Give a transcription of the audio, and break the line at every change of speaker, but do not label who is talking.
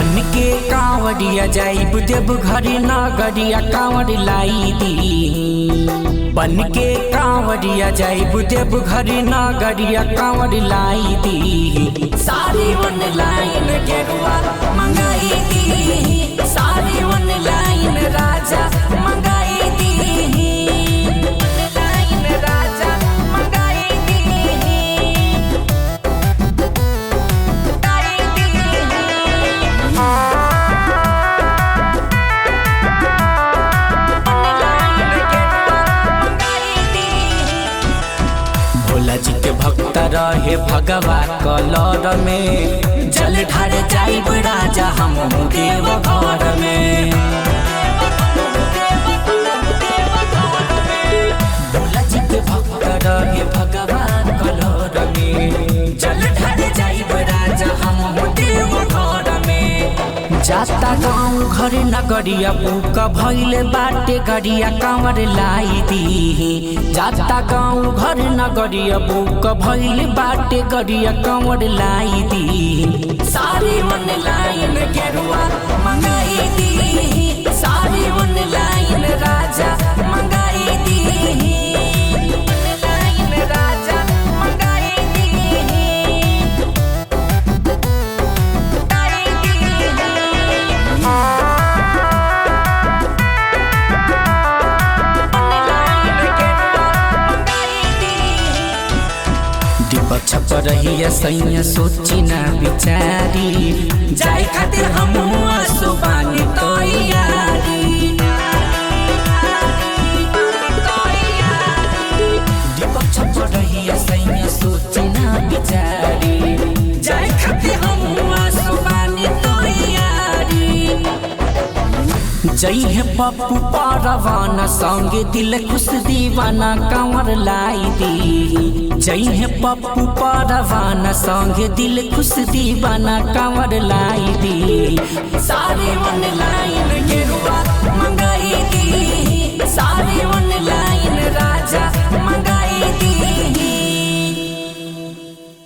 बन के कांवरिया जाइब देव घरी नगरिया कांवर लाई दी। बन के कांवरिया जाइब देव घरी नगरिया कांवर लाई दी। सारी वन लाइन गेरुआ मंगाई दी। सारी वन लाइन राजा मंगाई दी। लाइन राजा मंगाई दी। भोला जी के भक्त रहे भगवा कलर में। जल ढार जाइब राजा हम देव घर में। भोला जी के भक्त रहे भगवा कलर में। जल ढार जाइब राजा हम देव घर में। जाता गाँव घर नगरिया बुक भइले बाटे गरिया कांवर लाई दी। जाता गाँव घर नगरिया बुक भइले बाटे गरिया कांवर लाई दी। सारी वन लाइन गेरुआ मंगाई दी। सारी वन लाइन राजा मंगाई दी। लाइन राजा मंगाई दी। दीपक छप रही सैया सोची ना बिचारी। जाए खातिर हम सुबानी तैयारी। दीपक छप रही सैया सोची ना बिचारी। जाए खातिर हम सुबानी तैयारी। जई है पप्पू परवाना संगे दिल खुश दीवाना कांवर लाई दी। जई है पप्पू परवाना संगे दिल खुश दीवाना कांवर लाई दी। सारे वन लाइन गेरुआ मंगाई दी। सारे वन लाइन राजा